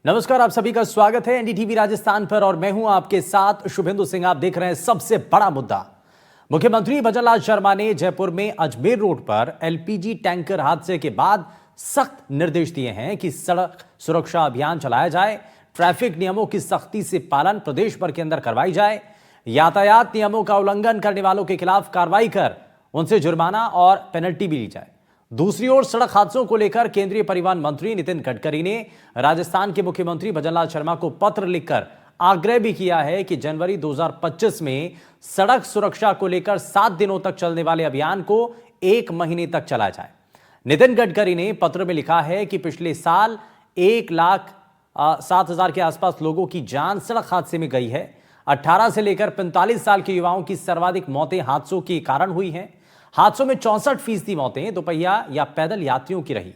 नमस्कार, आप सभी का स्वागत है एनडीटीवी राजस्थान पर और मैं हूं आपके साथ शुभेंदु सिंह। आप देख रहे हैं सबसे बड़ा मुद्दा। मुख्यमंत्री भजनलाल शर्मा ने जयपुर में अजमेर रोड पर एलपीजी टैंकर हादसे के बाद सख्त निर्देश दिए हैं कि सड़क सुरक्षा अभियान चलाया जाए, ट्रैफिक नियमों की सख्ती से पालन प्रदेश भर के अंदर करवाई जाए, यातायात नियमों का उल्लंघन करने वालों के खिलाफ कार्रवाई कर उनसे जुर्माना और पेनल्टी भी ली जाए। दूसरी ओर सड़क हादसों को लेकर केंद्रीय परिवहन मंत्री नितिन गडकरी ने राजस्थान के मुख्यमंत्री भजनलाल शर्मा को पत्र लिखकर आग्रह भी किया है कि जनवरी 2025 में सड़क सुरक्षा को लेकर 7 दिनों तक चलने वाले अभियान को 1 महीने तक चलाया जाए। नितिन गडकरी ने पत्र में लिखा है कि पिछले साल 1,07,000 के आसपास लोगों की जान सड़क हादसे में गई है। 18 से लेकर 45 साल के युवाओं की सर्वाधिक मौतें हादसों के कारण हुई हैं। हादसों में 64% मौतें दोपहिया या पैदल यात्रियों की रही।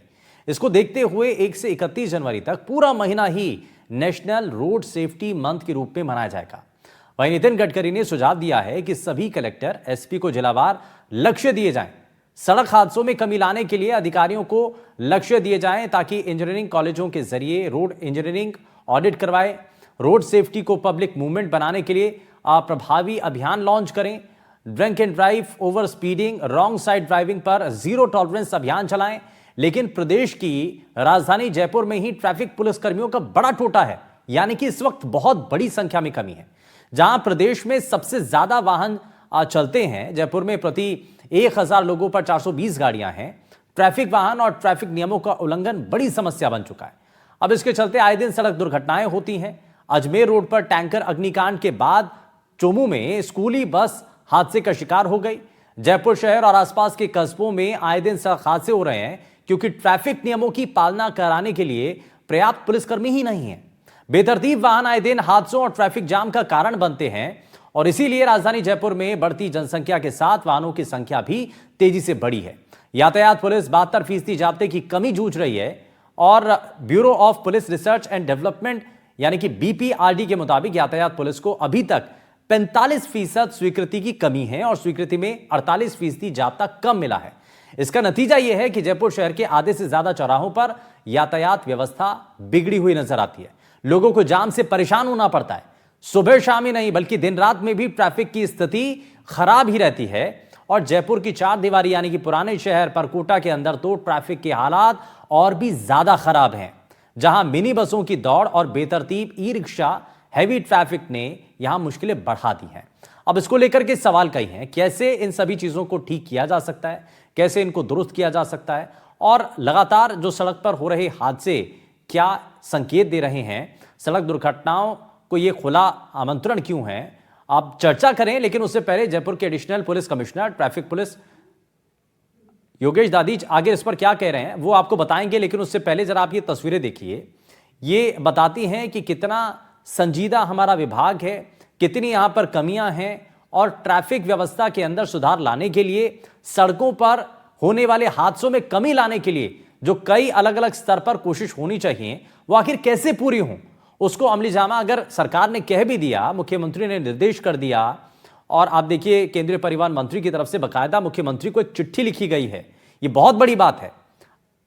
इसको देखते हुए 1 से 31 जनवरी तक पूरा महीना ही नेशनल रोड सेफ्टी मंथ के रूप में मनाया जाएगा। वहीं नितिन गडकरी ने सुझाव दिया है कि सभी कलेक्टर, एसपी को जिलावार लक्ष्य दिए जाएं। सड़क हादसों में कमी लाने के लिए अधिकारियों को लक्ष्य दिए जाएं ताकि इंजीनियरिंग कॉलेजों के जरिए रोड इंजीनियरिंग ऑडिट करवाए, रोड सेफ्टी को पब्लिक मूवमेंट बनाने के लिए प्रभावी अभियान लॉन्च करें, drink and drive, over speeding, wrong side driving पर जीरो टॉलरेंस अभियान चलाएं। लेकिन प्रदेश की राजधानी जयपुर में ही ट्रैफिक पुलिस कर्मियों का बड़ा टोटा है, यानी कि इस वक्त बहुत बड़ी संख्या में कमी है। जहां प्रदेश में सबसे ज्यादा वाहन चलते हैं, जयपुर में प्रति 1,000 लोगों पर 420 गाड़ियां हैं। ट्रैफिक वाहन और ट्रैफिक नियमों का उल्लंघन बड़ी समस्या बन चुका है। अब इसके चलते आए दिन सड़क दुर्घटनाएं होती हैं। अजमेर रोड पर टैंकर अग्निकांड के बाद चोमू में स्कूली बस हादसे का शिकार हो गई। जयपुर शहर और आसपास के कस्बों में आए दिन सड़क हादसे हो रहे हैं क्योंकि ट्रैफिक नियमों की पालना कराने के लिए पर्याप्त पुलिसकर्मी ही नहीं है। बेतरतीब वाहन आए दिन हादसों और ट्रैफिक जाम का कारण बनते हैं और इसीलिए राजधानी जयपुर में बढ़ती जनसंख्या के साथ वाहनों की संख्या भी तेजी से बढ़ी है। यातायात पुलिस 72% जाब्ते की कमी जूझ रही है और bureau of police research and development यानी कि बीपीआरडी के मुताबिक यातायात पुलिस को अभी तक 45% स्वीकृति की कमी है और स्वीकृति में 48% जाब्ता कम मिला है। इसका नतीजा यह है कि जयपुर शहर के आधे से ज्यादा चौराहों पर यातायात व्यवस्था बिगड़ी हुई नजर आती है। लोगों को जाम से परेशान होना पड़ता है। सुबह शाम ही नहीं बल्कि दिन रात में भी ट्रैफिक की स्थिति खराब ही रहती है। और जयपुर की चार दीवारी यानी कि पुराने शहर परकोटा के अंदर तो ट्रैफिक के हालात और भी ज्यादा खराब हैं, जहां मिनी बसों की दौड़ और बेतरतीब ई रिक्शा हैवी ट्रैफिक ने यहां मुश्किलें बढ़ा दी हैं। अब इसको लेकर के सवाल कई हैं, कैसे इन सभी चीजों को ठीक किया जा सकता है, कैसे इनको दुरुस्त किया जा सकता है और लगातार जो सड़क पर हो रहे हादसे क्या संकेत दे रहे हैं, सड़क दुर्घटनाओं को यह खुला आमंत्रण क्यों है, आप चर्चा करें। लेकिन उससे पहले जयपुर के additional police commissioner traffic police Yogesh Dadhich आगे इस पर क्या कह रहे हैं वो आपको बताएंगे। लेकिन उससे पहले जरा आप ये तस्वीरें देखिए, ये बताती हैं कि कितना संजीदा हमारा विभाग है, कितनी यहां पर कमियां हैं और ट्रैफिक व्यवस्था के अंदर सुधार लाने के लिए, सड़कों पर होने वाले हादसों में कमी लाने के लिए जो कई अलग अलग स्तर पर कोशिश होनी चाहिए वो आखिर कैसे पूरी हो, उसको अमली जामा अगर सरकार ने कह भी दिया, मुख्यमंत्री ने निर्देश कर दिया और आप देखिए केंद्रीय परिवहन मंत्री की तरफ से बाकायदा मुख्यमंत्री को एक चिट्ठी लिखी गई है। ये बहुत बड़ी बात है।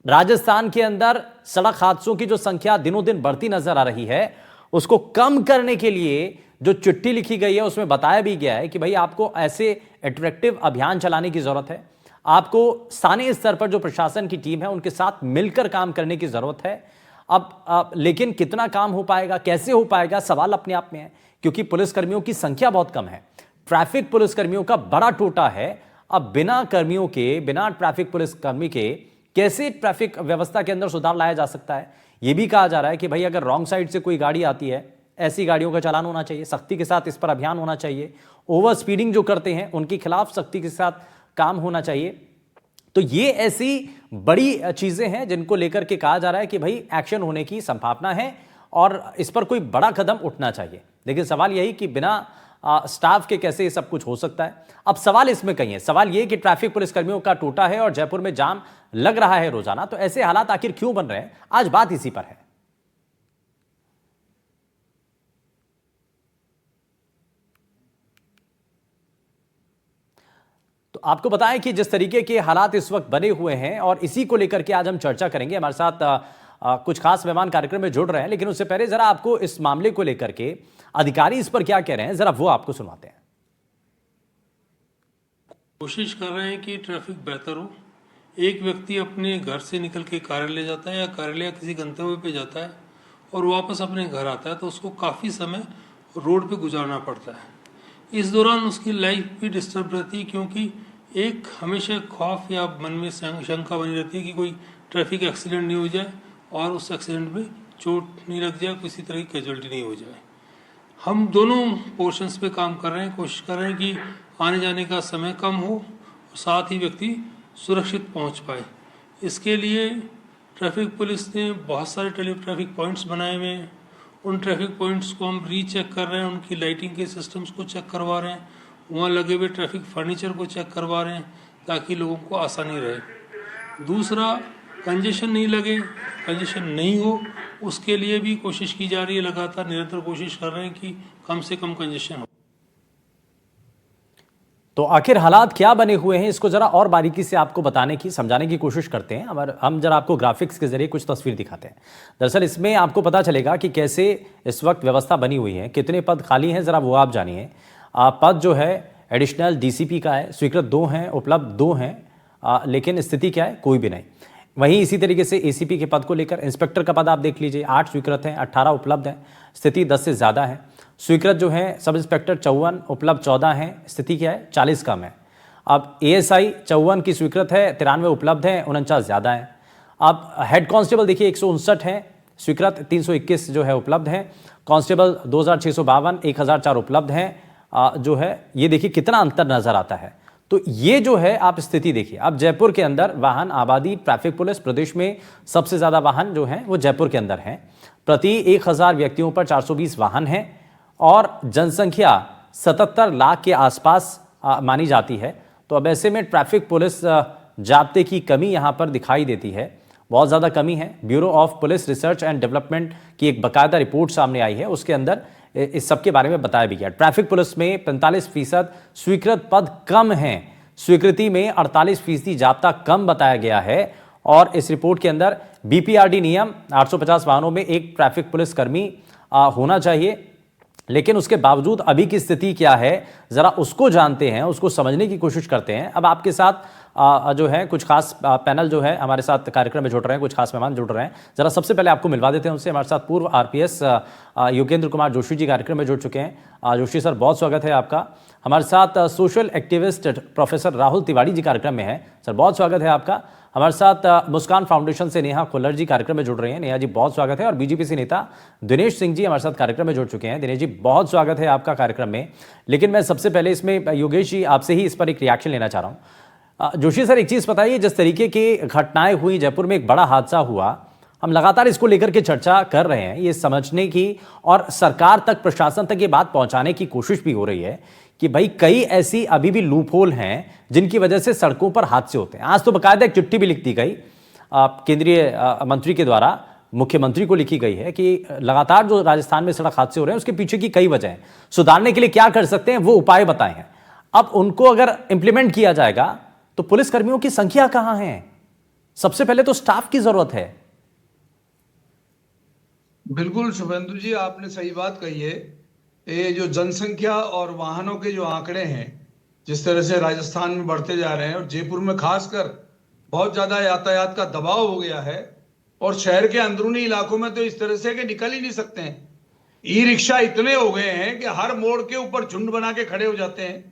राजस्थान के अंदर सड़क हादसों की जो संख्या दिनों दिन बढ़ती नजर आ रही है, उसको कम करने के लिए जो चिट्ठी लिखी गई है उसमें बताया भी गया है कि भाई आपको ऐसे अट्रैक्टिव अभियान चलाने की जरूरत है। आपको स्थानीय स्तर पर जो प्रशासन की टीम है उनके साथ मिलकर काम करने की जरूरत है। अब लेकिन कितना काम हो पाएगा, कैसे हो पाएगा, सवाल अपने आप में है क्योंकि पुलिसकर्मियों की संख्या बहुत कम है। ट्रैफिक पुलिसकर्मियों का बड़ा टोटा है। अब बिना कर्मियों के, बिना ट्रैफिक पुलिसकर्मी के कैसे ट्रैफिक व्यवस्था के अंदर सुधार लाया जा सकता है। यह भी कहा जा रहा है कि भाई अगर रॉन्ग साइड से कोई गाड़ी आती है, ऐसी गाड़ियों का चालान होना चाहिए, सख्ती के साथ इस पर अभियान होना चाहिए। ओवर स्पीडिंग जो करते हैं उनके खिलाफ सख्ती के साथ काम होना चाहिए। तो ये ऐसी बड़ी चीजें हैं जिनको लेकर के कहा जा रहा है कि भाई एक्शन होने की संभावना है और इस पर कोई बड़ा कदम उठना चाहिए। लेकिन सवाल यही कि बिना स्टाफ के कैसे ये सब कुछ हो सकता है। अब सवाल इसमें कहीं है, सवाल ये कि ट्रैफिक पुलिसकर्मियों का टोटा है और जयपुर में जाम लग रहा है रोजाना, तो ऐसे हालात आखिर क्यों बन रहे हैं, आज बात इसी पर है। तो आपको बताएं कि जिस तरीके के हालात इस वक्त बने हुए हैं और इसी को लेकर के आज हम चर्चा करेंगे। हमारे साथ कुछ खास मेहमान कार्यक्रम में जुड़ रहे हैं, लेकिन उससे पहले जरा आपको इस मामले को लेकर के अधिकारी इस पर क्या कह रहे हैं, जरा वो आपको सुनवाते हैं। कोशिश कर रहे हैं कि ट्रैफिक बेहतर हो। एक व्यक्ति अपने घर से निकल के कार्यालय जाता है या कार्यालय किसी गंतव्य पे जाता है और वापस अपने घर आता है, तो उसको काफ़ी समय रोड पे गुजारना पड़ता है। इस दौरान उसकी लाइफ भी डिस्टर्ब रहती है, क्योंकि एक हमेशा खौफ या मन में शंका बनी रहती है कि कोई ट्रैफिक एक्सीडेंट नहीं हो जाए और उस एक्सीडेंट में चोट नहीं लग जाए, किसी तरह की कैजुअल्टी नहीं हो जाए। हम दोनों पोर्शंस पे काम कर रहे हैं, कोशिश कर रहे हैं कि आने जाने का समय कम हो और साथ ही व्यक्ति सुरक्षित पहुंच पाए। इसके लिए ट्रैफिक पुलिस ने बहुत सारे ट्रैफिक पॉइंट्स बनाए हुए हैं। उन ट्रैफिक पॉइंट्स को हम रीचेक कर रहे हैं, उनकी लाइटिंग के सिस्टम्स को चेक करवा रहे हैं, वहाँ लगे हुए ट्रैफिक फर्नीचर को चेक करवा रहे हैं, ताकि लोगों को आसानी रहे। दूसरा, कंजेशन नहीं लगे, कंजेशन नहीं हो, उसके लिए भी कोशिश की जा रही है। लगातार निरंतर कोशिश कर रहे हैं कि कम से कम कंजेशन हो। तो आखिर हालात क्या बने हुए हैं, इसको जरा और बारीकी से आपको बताने की, समझाने की कोशिश करते हैं। और हम जरा आपको ग्राफिक्स के जरिए कुछ तस्वीर दिखाते हैं। दरअसल इसमें आपको पता चलेगा कि कैसे इस वक्त व्यवस्था बनी हुई है, कितने पद खाली हैं, जरा वो आप जानिए। पद जो है एडिशनल डीसीपी का है, स्वीकृत 2 हैं, उपलब्ध 2 हैं, लेकिन स्थिति क्या है, कोई भी नहीं। वहीं इसी तरीके से एसीपी के पद को लेकर इंस्पेक्टर का पद आप देख लीजिए, 8 स्वीकृत हैं, 18 उपलब्ध हैं, स्थिति 10 से ज़्यादा है। स्वीकृत जो है सब इंस्पेक्टर 54, उपलब्ध 14 हैं, स्थिति क्या है, 40 कम है। अब एएसआई 54 की स्वीकृत है, 93 उपलब्ध हैं, 49 ज़्यादा है। अब हेड कांस्टेबल देखिए 159 है स्वीकृत, 321 जो है उपलब्ध हैं। कांस्टेबल 2652, 1004 उपलब्ध हैं। जो है ये देखिए कितना अंतर नजर आता है। तो ये जो है आप स्थिति देखिए। अब जयपुर के अंदर वाहन आबादी, ट्रैफिक पुलिस, प्रदेश में सबसे ज़्यादा वाहन जो हैं वो जयपुर के अंदर हैं। प्रति 1000 व्यक्तियों पर 420 वाहन हैं और जनसंख्या 77 लाख के आसपास मानी जाती है। तो अब ऐसे में ट्रैफिक पुलिस जाब्ते की कमी यहाँ पर दिखाई देती है, बहुत ज़्यादा कमी है। Bureau of police research and development की एक बाकायदा रिपोर्ट सामने आई है, उसके अंदर इस सब के बारे में बताया भी गया। ट्रैफिक पुलिस में 45% स्वीकृत पद कम हैं, स्वीकृति में 48% जाब्ता कम बताया गया है। और इस रिपोर्ट के अंदर बीपीआरडी नियम 850 वाहनों में एक ट्रैफिक पुलिस कर्मी होना चाहिए, लेकिन उसके बावजूद अभी की स्थिति क्या है जरा उसको जानते हैं, उसको समझने की कोशिश करते हैं। अब आपके साथ जो है कुछ खास पैनल जो है हमारे साथ कार्यक्रम में जुड़ रहे हैं, कुछ खास मेहमान जुड़ रहे हैं। जरा सबसे पहले आपको मिलवा देते हैं उनसे। हमारे साथ पूर्व आरपीएस योगेंद्र कुमार जोशी जी कार्यक्रम में जुड़ चुके हैं। जोशी सर, बहुत स्वागत है आपका। हमारे साथ social activist professor Rahul Tiwari ji कार्यक्रम में है, सर बहुत स्वागत है आपका। हमारे साथ मुस्कान फाउंडेशन से नेहा खुल्लर जी कार्यक्रम में जुड़ रही हैं, नेहा जी बहुत स्वागत है। और बीजेपी से नेता दिनेश सिंह जी हमारे साथ कार्यक्रम में जुड़ चुके हैं, दिनेश जी बहुत स्वागत है आपका कार्यक्रम में। लेकिन मैं सबसे पहले इसमें योगेश जी आपसे ही इस पर एक रिएक्शन लेना चाह रहा हूँ। जोशी सर, एक चीज़ बताइए, जिस तरीके की घटनाएं हुई, जयपुर में एक बड़ा हादसा हुआ, हम लगातार इसको लेकर के चर्चा कर रहे हैं, ये समझने की और सरकार तक, प्रशासन तक ये बात पहुंचाने की कोशिश भी हो रही है कि भाई कई ऐसी अभी भी लूप होल हैं जिनकी वजह से सड़कों पर हादसे होते हैं। आज तो बाकायदा एक चिट्ठी भी लिख दी गई केंद्रीय मंत्री के द्वारा, मुख्यमंत्री को लिखी गई है कि लगातार जो राजस्थान में सड़क हादसे हो रहे हैं उसके पीछे की कई वजह हैं, सुधारने के लिए क्या कर सकते हैं वो उपाय बताए हैं। अब उनको अगर इंप्लीमेंट किया जाएगा तो पुलिस कर्मियों की संख्या कहां है? सबसे पहले तो स्टाफ की जरूरत है। बिल्कुल शुभेंदु जी, आपने सही बात कही है। ये जो जनसंख्या और वाहनों के जो आंकड़े हैं, जिस तरह से राजस्थान में बढ़ते जा रहे हैं और जयपुर में खासकर बहुत ज्यादा यातायात का दबाव हो गया है, और शहर के अंदरूनी इलाकों में तो इस तरह से कि निकल ही नहीं सकते हैं। ई रिक्शा इतने हो गए हैं कि हर मोड़ के ऊपर झुंड बना के खड़े हो जाते हैं।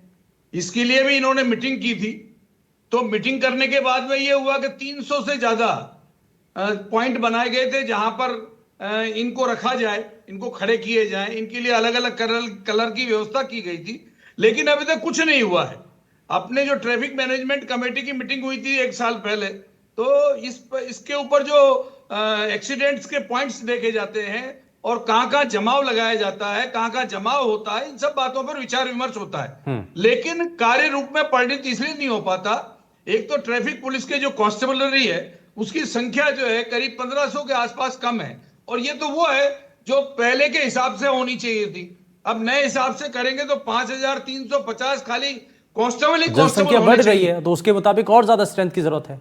इसके लिए भी इन्होंने मीटिंग की थी, तो मीटिंग करने के बाद में ये हुआ कि 300 से ज्यादा पॉइंट बनाए गए थे जहां पर इनको रखा जाए, इनको खड़े किए जाए, इनके लिए अलग अलग कलर की व्यवस्था की गई थी। लेकिन अभी तक कुछ नहीं हुआ है। अपने जो ट्रैफिक मैनेजमेंट कमेटी की मीटिंग हुई थी 1 साल पहले, तो इसके ऊपर जो एक्सीडेंट्स के पॉइंट्स देखे जाते हैं और कहां जमाव लगाया जाता है, कहां जमाव होता है, इन सब बातों पर विचार विमर्श होता है। लेकिन कार्य रूप में परिणित इसलिए नहीं हो पाता। एक तो ट्रैफिक पुलिस के जो कांस्टेबलरी है उसकी संख्या जो है करीब 1500 के आसपास कम है, और ये तो वो है जो पहले के हिसाब से होनी चाहिए थी। अब नए हिसाब से करेंगे तो 5350 खाली कांस्टेबल ही जनसंख्या बढ़ रही है, तो उसके मुताबिक और ज्यादा स्ट्रेंथ की जरूरत है।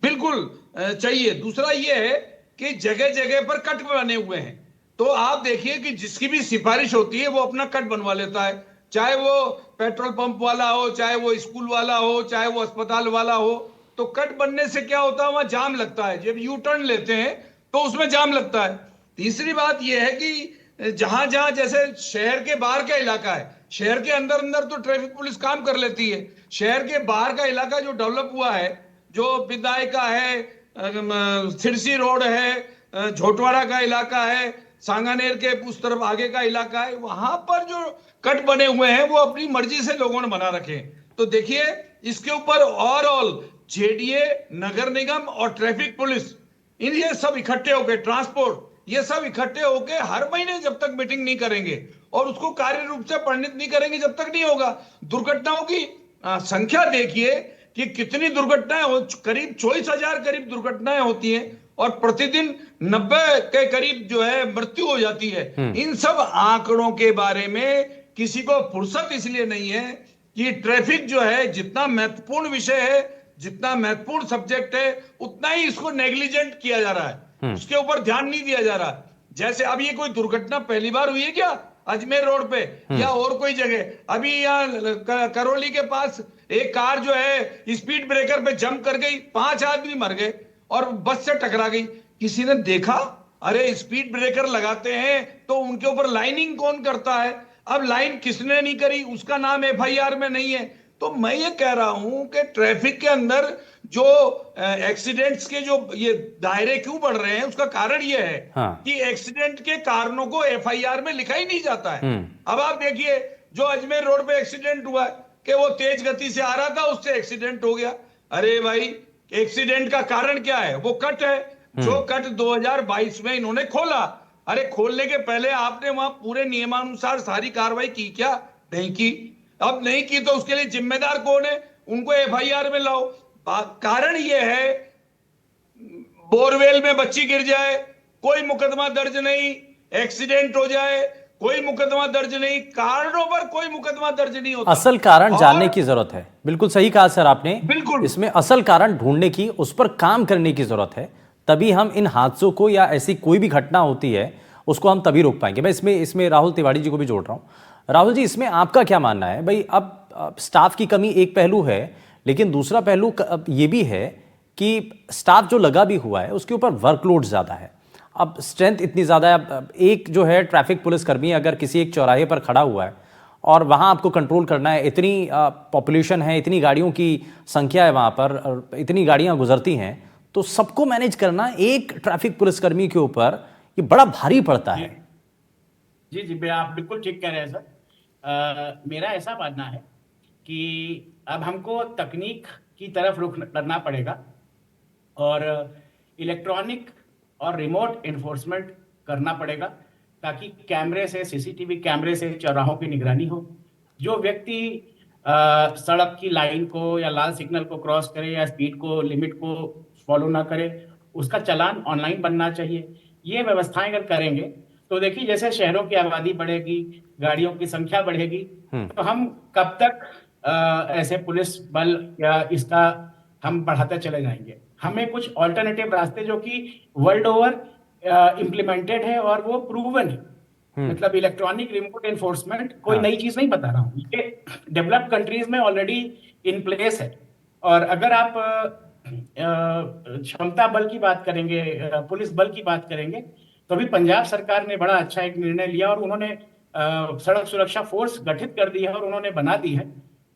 बिल्कुल चाहिए। दूसरा ये है कि जगह जगह पर कट बने हुए हैं। तो आप देखिए कि जिसकी भी सिफारिश होती है वो अपना कट बनवा लेता है, चाहे वो पेट्रोल पंप वाला हो, चाहे वो स्कूल वाला हो, चाहे वो अस्पताल वाला हो। तो कट बनने से क्या होता है, वहां जाम लगता है, जब यू टर्न लेते हैं तो उसमें जाम लगता है। तीसरी बात यह है कि जहां जहां जैसे शहर के बाहर का इलाका है, शहर के अंदर अंदर तो ट्रैफिक पुलिस काम कर लेती है, शहर के बाहर का इलाका जो डेवलप हुआ है, जो विधायका है, सिरसी रोड है, झोटवाड़ा का इलाका है, सांगानेर के उस तरफ आगे का इलाका है, वहां पर जो कट बने हुए हैं वो अपनी मर्जी से लोगों ने बना रखे हैं। तो देखिए, इसके ऊपर ओवरऑल जेडीए, नगर निगम और ट्रैफिक पुलिस, इन ये सब इकट्ठे होकर, ट्रांसपोर्ट, ये सब इकट्ठे होकर हर महीने जब तक मीटिंग नहीं करेंगे और उसको कार्य रूप से परिणित नहीं करेंगे, जब तक नहीं होगा। दुर्घटनाओं की संख्या देखिए कि कितनी दुर्घटनाएं हो, करीब 24,000 करीब दुर्घटनाएं होती हैं और प्रतिदिन 90 के करीब जो है मृत्यु हो जाती है। इन सब आंकड़ों के बारे में किसी को फुर्सत इसलिए नहीं है कि ट्रैफिक जो है जितना महत्वपूर्ण विषय है, जितना महत्वपूर्ण सब्जेक्ट है, उतना ही इसको नेग्लिजेंट किया जा रहा है, उसके ऊपर ध्यान नहीं दिया जा रहा। जैसे अब ये कोई दुर्घटना पहली बार हुई है क्या अजमेर रोड पे या और कोई जगह? अभी यहाँ करौली के पास एक कार जो है स्पीड ब्रेकर पे जंप कर गई, 5 आदमी मर गए और बस से टकरा गई। किसी ने देखा? अरे स्पीड ब्रेकर लगाते हैं तो उनके ऊपर लाइनिंग कौन करता है? अब लाइन किसने नहीं करी उसका नाम एफआईआर में नहीं है। तो मैं ये कह रहा हूं कि ट्रैफिक के अंदर जो एक्सीडेंट्स के जो ये दायरे क्यों बढ़ रहे हैं, उसका कारण ये है कि एक्सीडेंट के कारणों को एफआईआर में लिखा ही नहीं जाता है। अब आप देखिए, जो अजमेर रोड पे एक्सीडेंट हुआ कि वो तेज गति से आ रहा था, उससे एक्सीडेंट हो गया। अरे भाई, एक्सीडेंट का कारण क्या है? वो कट है, जो कट 2022 में इन्होंने खोला। अरे खोलने के पहले आपने वहां पूरे नियमानुसार सारी कार्रवाई की क्या? नहीं की। अब नहीं की तो उसके लिए जिम्मेदार कौन है? उनको एफआईआर में लाओ। कारण यह है, बोरवेल में बच्ची गिर जाए कोई मुकदमा दर्ज नहीं, एक्सीडेंट हो जाए कोई मुकदमा दर्ज नहीं, कारणों पर कोई मुकदमा दर्ज नहीं होता। असल कारण जानने की जरूरत है। बिल्कुल सही कहा सर आपने। बिल्कुल, इसमें असल कारण ढूंढने की, उस पर काम करने की जरूरत है, तभी हम इन हादसों को या ऐसी कोई भी घटना होती है उसको हम तभी रोक पाएंगे। मैं इसमें राहुल तिवारी जी को भी जोड़ रहा हूं। राहुल जी, इसमें आपका क्या मानना है? भाई, अब स्टाफ की कमी एक पहलू है, लेकिन दूसरा पहलू ये भी है कि स्टाफ जो लगा भी हुआ है उसके ऊपर वर्कलोड ज़्यादा है। अब स्ट्रेंथ इतनी ज़्यादा है। अब एक जो है ट्रैफिक पुलिस कर्मी अगर किसी एक चौराहे पर खड़ा हुआ है और वहाँ आपको कंट्रोल करना है, इतनी पॉपुलेशन है, इतनी गाड़ियों की संख्या है वहाँ पर, इतनी गाड़ियाँ गुजरती हैं, तो सबको मैनेज करना एक ट्रैफिक पुलिसकर्मी के ऊपर ये बड़ा भारी पड़ता है। जी जी, आप बिल्कुल ठीक कह रहे हैं सर। मेरा ऐसा मानना है कि अब हमको तकनीक की तरफ रुख करना पड़ेगा और इलेक्ट्रॉनिक और रिमोट इन्फोर्समेंट करना पड़ेगा, ताकि कैमरे से, सीसीटीवी कैमरे से चौराहों की निगरानी हो। जो व्यक्ति सड़क की लाइन को या लाल सिग्नल को क्रॉस करे या स्पीड को, लिमिट को फॉलो ना करे, उसका चालान ऑनलाइन बनना चाहिए। ये व्यवस्थाएं अगर करेंगे तो देखिए, जैसे शहरों की आबादी बढ़ेगी, गाड़ियों की संख्या बढ़ेगी, तो हम कब तक ऐसे पुलिस बल या इसका हम बढ़ाते चले जाएंगे? हमें कुछ ऑल्टरनेटिव रास्ते जो कि वर्ल्ड ओवर इम्प्लीमेंटेड है और वो प्रूवन है। मतलब इलेक्ट्रॉनिक रिमोट एनफोर्समेंट कोई नई चीज नहीं बता रहा हूँ, ये डेवलप्ड कंट्रीज में ऑलरेडी इन प्लेस है। और अगर आप क्षमता बल की बात करेंगे, पुलिस बल की बात करेंगे, तो अभी पंजाब सरकार ने बड़ा अच्छा एक निर्णय लिया और उन्होंने सड़क सुरक्षा फोर्स गठित कर दी है और उन्होंने बना दी है।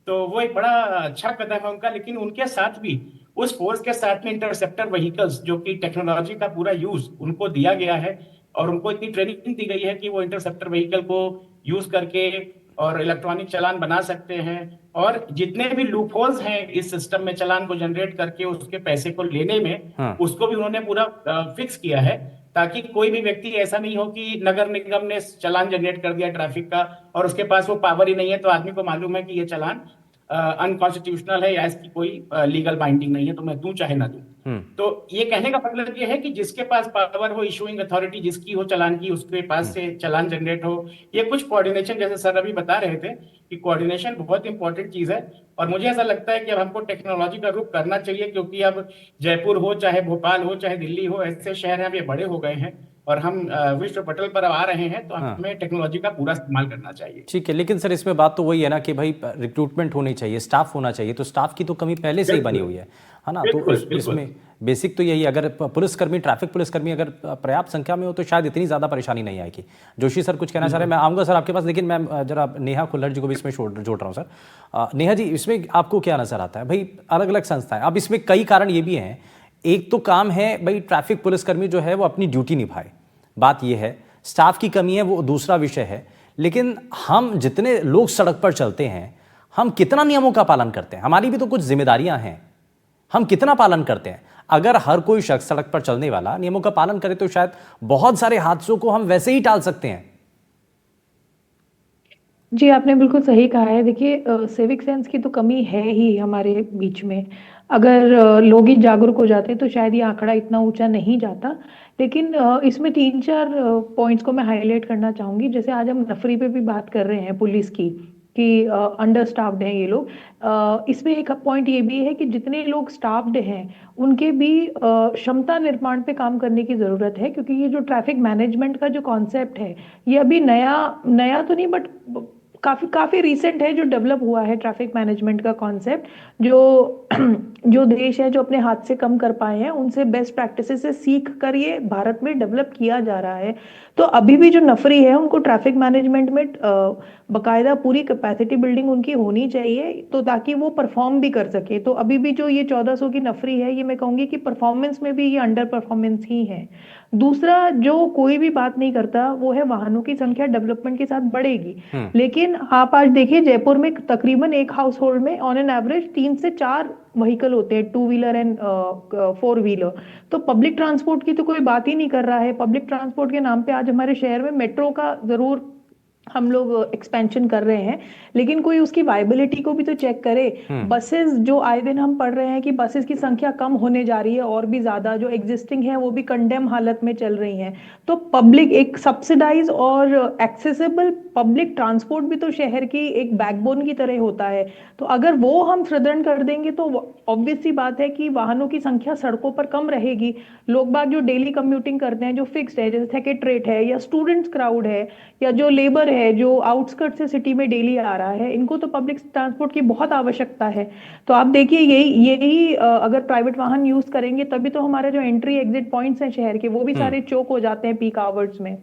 तो वो एक बड़ा अच्छा कदम है उनका। लेकिन उनके साथ भी, उस फोर्स के साथ में इंटरसेप्टर व्हीकल्स, जो कि टेक्नोलॉजी का पूरा यूज उनको दिया गया है और उनको इतनी ट्रेनिंग दी गई है कि वो इंटरसेप्टर व्हीकल को यूज करके और इलेक्ट्रॉनिक चालान बना सकते हैं। और जितने भी लूप होल्स हैं इस सिस्टम में चालान को जनरेट करके उसके पैसे को लेने में, उसको भी उन्होंने पूरा फिक्स किया है, ताकि कोई भी व्यक्ति ऐसा नहीं हो कि नगर निगम ने चालान जनरेट कर दिया ट्रैफिक का और उसके पास वो पावर ही नहीं है, तो आदमी को मालूम है कि ये चालान अनकॉन्स्टिट्यूशनल है या इसकी कोई लीगल बाइंडिंग नहीं है, तो मैं दूं चाहे ना दूं। तो ये कहने का मतलब ये है कि जिसके पास पावर हो, इशूइंग अथॉरिटी जिसकी हो चालान की, उसके पास से चालान जनरेट हो। ये कुछ कोऑर्डिनेशन, जैसे सर अभी बता रहे थे कि कोऑर्डिनेशन बहुत इंपॉर्टेंट चीज है। और मुझे ऐसा लगता है कि अब हमको टेक्नोलॉजी का रुख करना चाहिए, क्योंकि अब जयपुर हो, चाहे भोपाल हो, चाहे दिल्ली हो, ऐसे शहर हैं अब ये बड़े हो गए हैं और हम विश्व पटल पर अब आ रहे हैं, तो हमें टेक्नोलॉजी का पूरा इस्तेमाल करना चाहिए। ठीक है, लेकिन सर इसमें बात तो वही है ना कि भाई रिक्रूटमेंट होनी चाहिए, स्टाफ होना चाहिए, तो स्टाफ की तो कमी पहले से ही बनी हुई है ना। तो इसमें बेसिक तो यही, अगर पुलिसकर्मी, ट्रैफिक पुलिसकर्मी अगर पर्याप्त संख्या में हो तो शायद इतनी ज़्यादा परेशानी नहीं आएगी। जोशी सर कुछ कहना चाह रहे हैं, मैं आऊँगा सर आपके पास, लेकिन मैं जरा नेहा खुल्लर जी को भी इसमें जोड़ रहा हूँ सर। नेहा जी, इसमें आपको क्या नज़र आता है? भाई अलग अलग संस्थाएं, अब इसमें कई कारण ये भी हैं। एक तो काम है भाई ट्रैफिक पुलिसकर्मी जो है वो अपनी ड्यूटी निभाए, बात यह है। स्टाफ की कमी है वो दूसरा विषय है, लेकिन हम जितने लोग सड़क पर चलते हैं, हम कितना नियमों का पालन करते हैं? हमारी भी तो कुछ जिम्मेदारियां हैं, हम कितना पालन करते हैं? अगर हर कोई शख्स सड़क पर चलने वाला नियमों का पालन करे तो शायद बहुत सारे हादसों को हम वैसे ही टाल सकते हैं। जी, आपने बिल्कुल सही कहा है। देखिए, सिविक सेंस की तो कमी है ही हमारे बीच में। अगर लोग ही जागरूक हो जाते तो शायद ये आंकड़ा इतना ऊंचा नहीं जाता। लेकिन इसमें 3-4 पॉइंट्स को मैं हाईलाइट करना चाहूंगी। जैसे आज हम नफरी पे भी बात कर रहे हैं पुलिस की, कि अंडर स्टाफ्ड हैं ये लोग। इसमें एक पॉइंट ये भी है कि जितने लोग स्टाफ्ड हैं उनके भी क्षमता निर्माण पे काम करने की ज़रूरत है, क्योंकि ये जो ट्रैफिक मैनेजमेंट का जो कॉन्सेप्ट है, ये अभी नया नया तो नहीं, बट काफी काफी रिसेंट है जो डेवलप हुआ है ट्रैफिक मैनेजमेंट का कॉन्सेप्ट। जो जो देश है जो अपने हाथ से कम कर पाए हैं, उनसे बेस्ट प्रैक्टिसेस से सीख कर ये भारत में डेवलप किया जा रहा है। तो अभी भी जो नफरी है उनको ट्रैफिक मैनेजमेंट में बकायदा पूरी कैपेसिटी बिल्डिंग उनकी होनी चाहिए, तो ताकि वो परफॉर्म भी कर सके। तो अभी भी जो ये 1400 की नफरी है, ये मैं कहूंगी कि परफॉर्मेंस में भी ये अंडर परफॉर्मेंस ही है। दूसरा जो कोई भी बात नहीं करता वो है वाहनों की संख्या डेवलपमेंट के साथ बढ़ेगी, लेकिन आप आज देखिए जयपुर में तकरीबन एक हाउस होल्ड में ऑन एन एवरेज 3 से 4 व्हीकल होते हैं, 2 व्हीलर एंड 4 व्हीलर। तो पब्लिक ट्रांसपोर्ट की तो कोई बात ही नहीं कर रहा है। पब्लिक ट्रांसपोर्ट के नाम पे आज हमारे शहर में मेट्रो का जरूर हम लोग एक्सपेंशन कर रहे हैं, लेकिन कोई उसकी वायबिलिटी को भी तो चेक करे। बसेस जो आए दिन हम पढ़ रहे हैं कि बसेस की संख्या कम होने जा रही है, और भी ज्यादा जो एग्जिस्टिंग है वो भी कंडेम हालत में चल रही हैं। तो पब्लिक एक सब्सिडाइज और एक्सेसिबल पब्लिक ट्रांसपोर्ट भी तो शहर की एक बैकबोन की तरह होता है। तो अगर वो हम सुदृढ़ कर देंगे तो ऑब्वियस सी बात है कि वाहनों की संख्या सड़कों पर कम रहेगी। लोग बाग जो डेली कम्यूटिंग करते हैं, जो फिक्स्ड है, जैसे सेक्रेटरेट है या स्टूडेंट्स क्राउड है या जो लेबर है जो आउटस्कर्ट से सिटी में डेली आ रहा है, इनको तो पब्लिक ट्रांसपोर्ट की बहुत आवश्यकता है। तो आप देखिए यही अगर प्राइवेट वाहन यूज करेंगे तभी तो हमारे जो एंट्री एग्जिट पॉइंट्स हैं शहर के, वो भी सारे चोक हो जाते हैं पीक आवर्स में।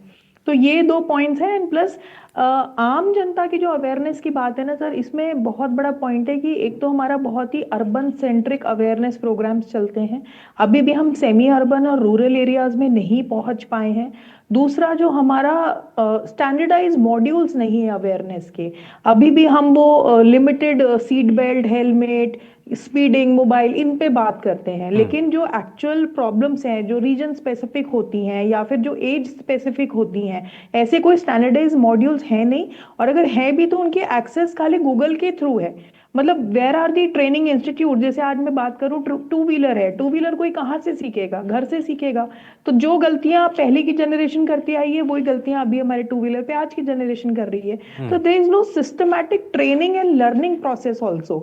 तो ये 2 पॉइंट्स हैं। एंड प्लस आम जनता की जो अवेयरनेस की बात है ना सर, इसमें बहुत बड़ा पॉइंट है कि एक तो हमारा बहुत ही अर्बन सेंट्रिक अवेयरनेस प्रोग्राम्स चलते हैं, अभी भी हम सेमी अर्बन और रूरल एरियाज में नहीं पहुंच पाए हैं। दूसरा जो हमारा स्टैंडर्डाइज मॉड्यूल्स नहीं है अवेयरनेस के, अभी भी हम वो limited seat belt, helmet, speeding, mobile, इन पे बात करते हैं। लेकिन जो एक्चुअल प्रॉब्लम्स हैं जो रीजन स्पेसिफिक होती हैं या फिर जो एज स्पेसिफिक होती हैं, ऐसे कोई स्टैंडर्डाइज मॉड्यूल्स हैं नहीं। और अगर हैं भी तो उनके एक्सेस खाली गूगल के थ्रू है। मतलब where are the training institute? जैसे आज मैं बात करूं, 2 व्हीलर है, 2 व्हीलर कोई कहाँ से सीखेगा? घर से सीखेगा। तो जो गलतियां पहले की जनरेशन करती आई है, वही गलतियां अभी हमारे 2 व्हीलर पे आज की जनरेशन कर रही है। तो there is no systematic training and learning process also.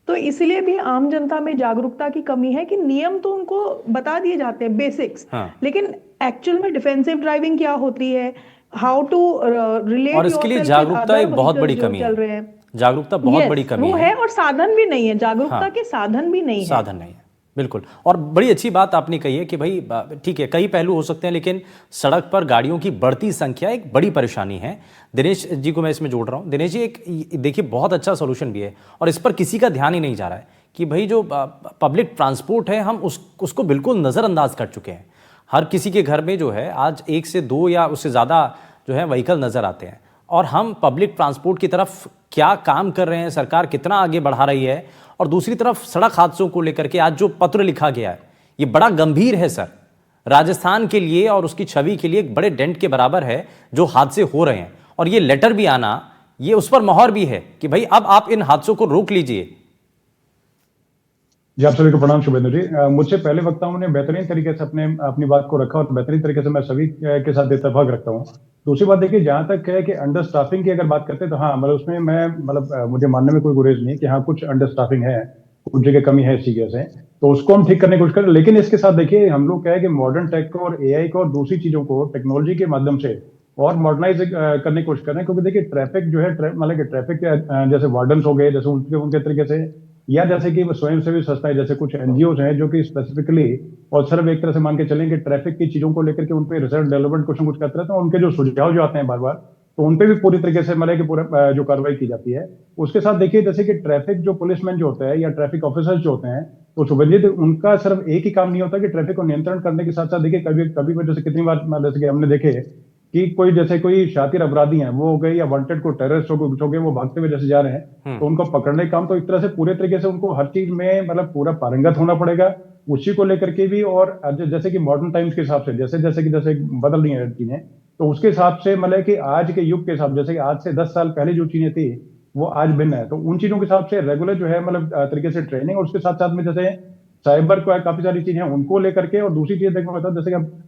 तो इसलिए भी आम जनता में जागरूकता की कमी है कि नियम तो उनको बता दिए जाते हैं बेसिक्स, लेकिन एक्चुअल में डिफेंसिव ड्राइविंग क्या होती है, हाउ टू रिलेट, और इसके लिए जागरूकता एक बहुत बड़ी कमी है। जागरूकता बहुत बड़ी कमी है और साधन भी नहीं है, जागरूकता के साधन भी नहीं है, साधन नहीं है, बिल्कुल। और बड़ी अच्छी बात आपने कही है कि भाई ठीक है, कई पहलू हो सकते हैं, लेकिन सड़क पर गाड़ियों की बढ़ती संख्या एक बड़ी परेशानी है। दिनेश जी को मैं इसमें जोड़ रहा हूँ। दिनेश जी, एक देखिए बहुत अच्छा सोल्यूशन भी है और इस पर किसी का ध्यान ही नहीं जा रहा है कि भाई जो पब्लिक ट्रांसपोर्ट है, हम उसको बिल्कुल नज़रअंदाज कर चुके हैं। हर किसी के घर में जो है आज 1 से 2 या उससे ज़्यादा जो है व्हीकल नज़र आते हैं, और हम पब्लिक ट्रांसपोर्ट की तरफ क्या काम कर रहे हैं, सरकार कितना आगे बढ़ा रही है। और दूसरी तरफ सड़क हादसों को लेकर के आज जो पत्र लिखा गया है, ये बड़ा गंभीर है सर, राजस्थान के लिए और उसकी छवि के लिए एक बड़े डेंट के बराबर है जो हादसे हो रहे हैं। और ये लेटर भी आना ये उस पर मोहर भी है कि भाई अब आप इन हादसों को रोक लीजिए। जी, आप सभी को प्रणाम शुभेंदु जी। मुझसे पहले वक्ताओं ने बेहतरीन तरीके से अपनी बात को रखा और बेहतरीन तरीके से मैं सभी के साथ इत्तेफाक रखता हूँ। दूसरी बात देखिए, जहां तक है कि अंडर स्टाफिंग की अगर बात करते हैं तो हाँ, मतलब उसमें मैं मुझे मानने में कोई गुरेज नहीं कि हाँ कुछ अंडर स्टाफिंग है, कुछ जगह कमी है इस चीज से, तो उसको हम ठीक करने की कोशिश करें। लेकिन इसके साथ देखिए, हम लोग क्या है कि मॉडर्न टेक को और एआई को और दूसरी चीजों को टेक्नोलॉजी के माध्यम से और मॉडर्नाइज करने की कोशिश कर रहे हैं। क्योंकि देखिए ट्रैफिक जो है मतलब कि ट्रैफिक जैसे वार्डन्स हो गए, जैसे उनके उनके तरीके से, या जैसे कि स्वयंसेवी संस्थाएं जैसे कुछ एनजीओ हैं जो कि स्पेसिफिकली और सिर्फ एक तरह से मान के चलें कि ट्रैफिक की चीजों को लेकर के उन पे रिसर्च डेवलपमेंट कुछ न कुछ करते रहते हैं। उनके जो सुझाव जो आते हैं बार बार, तो उन पे भी पूरी तरीके से मतलब कि पूरा जो कार्रवाई की जाती है। उसके साथ देखिए जैसे कि ट्रैफिक जो पुलिसमैन जो होता है या ट्रैफिक ऑफिसर्स जो होते हैं, तो शुभंजित उनका सिर्फ एक ही काम नहीं होता कि ट्रैफिक को नियंत्रण करने के साथ साथ देखिए कभी कभी जैसे कितनी बार जैसे कि हमने देखे कि कोई जैसे कोई शातिर अपराधी हैं वो हो गए या वांटेड को टेररिस्ट हो गए, वो भागते हुए जैसे जा रहे हैं, तो उनको पकड़ने का काम तो एक तरह से पूरे तरीके से उनको हर चीज में मतलब पूरा पारंगत होना पड़ेगा उसी को लेकर के भी। और जैसे कि मॉडर्न टाइम्स के हिसाब से जैसे बदल रही हैं चीजें, तो उसके हिसाब से मतलब कि आज के युग के हिसाब, जैसे कि आज से 10 साल पहले जो चीजें थी वो आज भिन्न है, तो उन चीजों के हिसाब से रेगुलर जो है मतलब तरीके से ट्रेनिंग, और उसके साथ साथ में जैसे साइबर को काफी सारी चीजें हैं उनको लेकर के। और दूसरी चीज देखो मतलब जैसे कि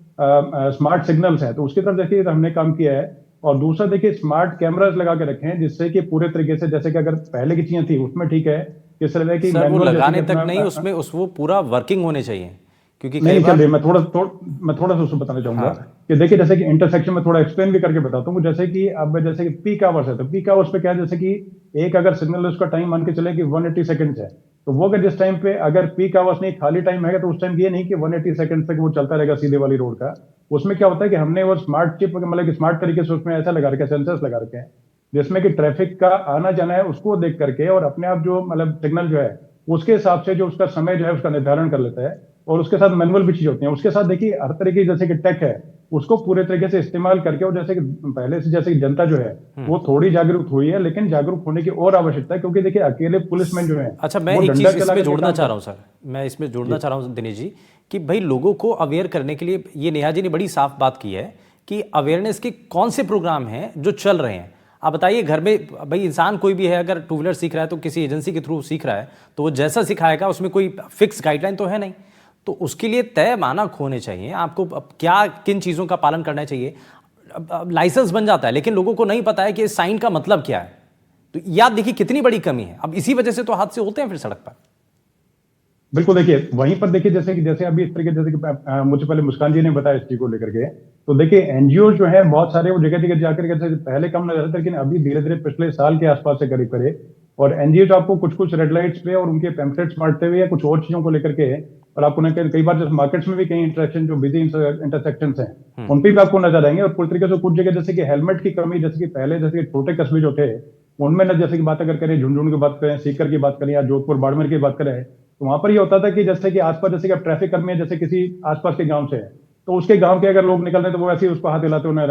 स्मार्ट सिग्नल्स हैं, तो उसकी तरफ देखिए हमने काम किया है। और दूसरा देखिए स्मार्ट कैमरास लगा के रखे हैं जिससे कि पूरे तरीके से, जैसे कि अगर पहले की चीजें थी उसमें ठीक है कि सिर्फ है कि सर वो मैनुअल जैसे लगाने कि तक अपना नहीं, उसमें वो पूरा वर्किंग होने चाहिए, क्योंकि कई नहीं बार चलिए मैं थोड़ा सा उसको बताना चाहूंगा कि देखिए जैसे कि इंटरसेक्शन में थोड़ा एक्सप्लेन भी करके बताता हूँ। जैसे कि अब जैसे कि पीक आवर्स है, तो पीक आवर्स पे क्या है, जैसे कि एक अगर सिग्नल उसका टाइम मान के चले कि 180 सेकंड्स है, तो वो अगर जिस टाइम पे अगर पीक आवर्स नहीं खाली टाइम है तो उस टाइम ये नहीं कि 180 सेकंड तक वो चलता रहेगा सीधे वाली रोड का। उसमें क्या होता है कि हमने वो स्मार्ट चिप मतलब कि स्मार्ट तरीके से उसमें ऐसा लगा रखे हैं, सेंसर्स लगा रखे हैं जिसमें कि ट्रैफिक का आना जाना है उसको देख करके और अपने आप जो मतलब सिग्नल जो है उसके हिसाब से जो उसका समय जो है उसका निर्धारण कर लेता है। और उसके साथ मैनुअल भी चीज होती है, उसके साथ देखिए हर तरीके की जैसे कि टेक है उसको पूरे तरीके से इस्तेमाल करके, और जैसे कि पहले से जैसे कि जनता जो है वो थोड़ी जागरूक हुई है, लेकिन जागरूक होने की और आवश्यकता है। क्योंकि देखिए अकेले पुलिसमैन जो है अच्छा, मैं वो एक डंडा चीज चला इसमें करके जोड़ना काम चाह रहा हूँ सर, मैं इसमें जोड़ना चाह रहा हूँ दिनेश जी, कि भाई लोगों को अवेयर करने के लिए ये नेहा जी ने बड़ी साफ बात की है कि अवेयरनेस के कौन से प्रोग्राम हैं जो चल रहे हैं। आप बताइए, घर में भाई इंसान कोई भी है अगर टू व्हीलर सीख रहा है तो किसी एजेंसी के थ्रू सीख रहा है, तो वो जैसा सिखाएगा उसमें कोई फिक्स गाइडलाइन तो है नहीं, तो उसके लिए तय मानक होने चाहिए। आपको क्या किन चीज़ों का पालन करना चाहिए। लाइसेंस बन जाता है लेकिन लोगों को नहीं पता है कि इस साइन का मतलब क्या है, तो याद देखिए कितनी बड़ी कमी है। अब इसी वजह से तो हादसे होते हैं फिर सड़क पर। बिल्कुल देखिए वहीं पर देखिए जैसे अभी इस तरीके जैसे कि मुझे पहले मुस्कान जी ने बताया इस चीज को लेकर के, तो देखिए एनजीओ जो है बहुत सारे वो जगह जगह जाकर के पहले कम नजर आते, लेकिन अभी धीरे धीरे पिछले साल के आसपास से करीब करीब, और एनजीओ जो आपको कुछ कुछ रेड लाइट्स पे और उनके पैम्पलेट्स बांटते हुए या कुछ और चीजों को लेकर के, और आपको कई बार जैसे मार्केट्स में भी कई इंटरेक्शन जो बिजी इंटरसेक्शन हैं उन पर भी आपको नजर आएंगे। और पूरी तरीके से कुछ जगह जैसे कि हेलमेट की कमी, जैसे कि पहले जैसे कि छोटे कस्बे जो थे उनमें न, जैसे कि बात अगर करें झुंझुनू की बात करें, सीकर की बात करें या जोधपुर बाड़मेर की बात करें, तो वहां पर ये होता था कि जैसे कि आसपास जैसे कि अब ट्रैफिक कर्मी है जैसे किसी आसपास के गांव से है, तो उसके गांव के अगर लोग निकल रहे हैं तो वो ऐसे ही उसको हाथ हिलाते हुए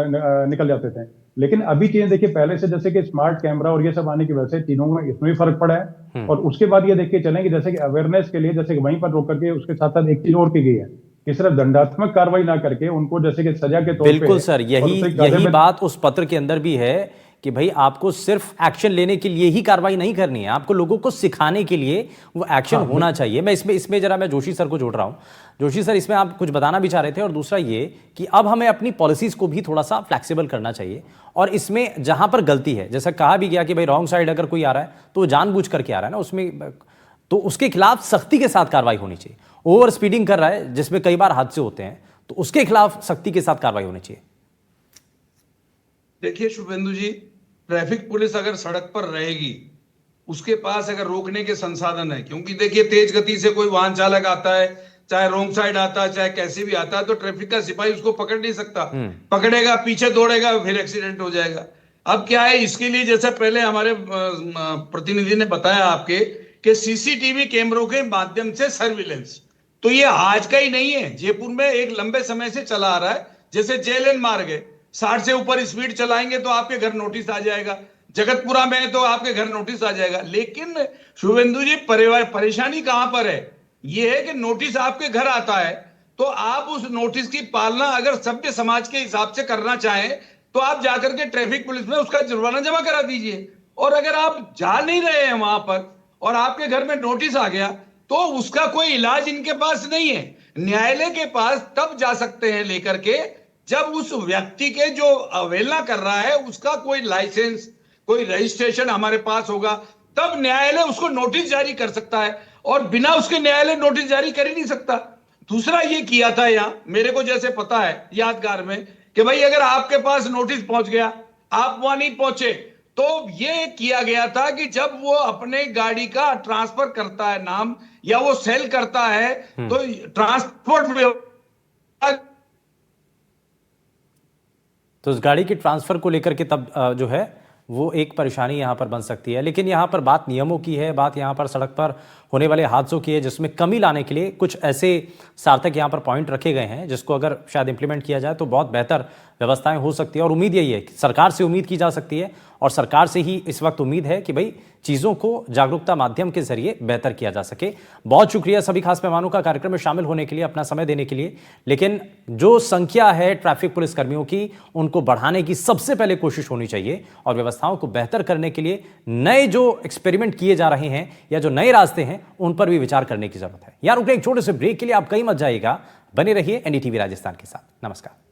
निकल जाते थे। लेकिन अभी चीजें देखिए पहले से जैसे कि स्मार्ट कैमरा और ये सब आने की वजह से चीजों में इसमें भी फर्क पड़ा है। और उसके बाद ये देख के चलें कि जैसे कि अवेयरनेस के लिए जैसे कि वहीं पर रोक करके उसके साथ साथ एक चीज और की गई है कि सिर्फ दंडात्मक कार्रवाई ना करके उनको जैसे कि सजा के तौर पे, बिल्कुल सर, यही बात उस पत्र के अंदर भी है कि भाई आपको सिर्फ एक्शन लेने के लिए ही कार्रवाई नहीं करनी है, आपको लोगों को सिखाने के लिए वो एक्शन होना चाहिए। मैं इसमें जरा मैं जोशी सर को जोड़ रहा हूं। जोशी सर, इसमें आप कुछ बताना भी चाह रहे थे। और दूसरा ये कि अब हमें अपनी पॉलिसीज को भी थोड़ा सा फ्लेक्सिबल करना चाहिए, और इसमें जहां पर गलती है, जैसा कहा भी गया कि भाई रॉन्ग साइड अगर कोई आ रहा है तो वो जानबूझ करके आ रहा है ना, उसमें तो उसके खिलाफ सख्ती के साथ कार्रवाई होनी चाहिए। ओवर स्पीडिंग कर रहा है जिसमें कई बार हादसे होते हैं, तो उसके खिलाफ सख्ती के साथ कार्रवाई होनी चाहिए। देखिए शुभेंदु जी, ट्रैफिक पुलिस अगर सड़क पर रहेगी, उसके पास अगर रोकने के संसाधन है, क्योंकि देखिए तेज गति से कोई वाहन चालक आता है, चाहे रोंग साइड आता है चाहे कैसे भी आता है, तो ट्रैफिक का सिपाही उसको पकड़ नहीं सकता, पकड़ेगा पीछे दौड़ेगा फिर एक्सीडेंट हो जाएगा। अब क्या है, इसके लिए जैसे पहले हमारे प्रतिनिधि ने बताया आपके कि सीसीटीवी कैमरों के माध्यम से सर्विलेंस, तो ये आज का ही नहीं है, जयपुर में एक लंबे समय से चला आ रहा है। जैसे जेएलएन मार्ग है, 60 से ऊपर स्पीड चलाएंगे तो आपके घर नोटिस आ जाएगा, जगतपुरा में है तो आपके घर नोटिस आ जाएगा। लेकिन शुभेंदु जी परेशानी कहां पर है, यह है कि नोटिस आपके घर आता है, तो आप उस नोटिस की पालना अगर सभ्य समाज के हिसाब से करना चाहें तो आप जाकर के ट्रैफिक पुलिस में उसका जुर्माना जमा करा दीजिए। और अगर आप जा नहीं रहे हैं वहां पर और आपके घर में नोटिस आ गया तो उसका कोई इलाज इनके पास नहीं है। न्यायालय के पास तब जा सकते हैं लेकर के जब उस व्यक्ति के जो अवहेलना कर रहा है उसका कोई लाइसेंस, कोई रजिस्ट्रेशन हमारे पास होगा, तब न्यायालय उसको नोटिस जारी कर सकता है, और बिना उसके न्यायालय नोटिस जारी कर ही नहीं सकता। दूसरा ये किया था यहां, मेरे को जैसे पता है यादगार में, कि भाई अगर आपके पास नोटिस पहुंच गया, आप वहां नहीं पहुंचे, तो ये किया गया था कि जब वो अपने गाड़ी का ट्रांसफर करता है नाम, या वो सेल करता है, तो ट्रांसपोर्ट तो उस गाड़ी के ट्रांसफर को लेकर के तब जो है वो एक परेशानी यहाँ पर बन सकती है। लेकिन यहाँ पर बात नियमों की है, बात यहाँ पर सड़क पर होने वाले हादसों की है, जिसमें कमी लाने के लिए कुछ ऐसे सार्थक यहाँ पर पॉइंट रखे गए हैं जिसको अगर शायद इंप्लीमेंट किया जाए तो बहुत बेहतर व्यवस्थाएं हो सकती है। और उम्मीद यही है कि सरकार से उम्मीद की जा सकती है, और सरकार से ही इस वक्त उम्मीद है कि भाई चीज़ों को जागरूकता माध्यम के जरिए बेहतर किया जा सके। बहुत शुक्रिया सभी खास मेहमानों का कार्यक्रम में शामिल होने के लिए, अपना समय देने के लिए। लेकिन जो संख्या है ट्रैफिक पुलिस कर्मियों की, उनको बढ़ाने की सबसे पहले कोशिश होनी चाहिए, और व्यवस्थाओं को बेहतर करने के लिए नए जो एक्सपेरिमेंट किए जा रहे हैं या जो नए रास्ते हैं उन पर भी विचार करने की जरूरत है। यार रुकने एक छोटे से ब्रेक के लिए आप कहीं मत जाइएगा, बने रहिए एनडीटीवी राजस्थान के साथ। नमस्कार।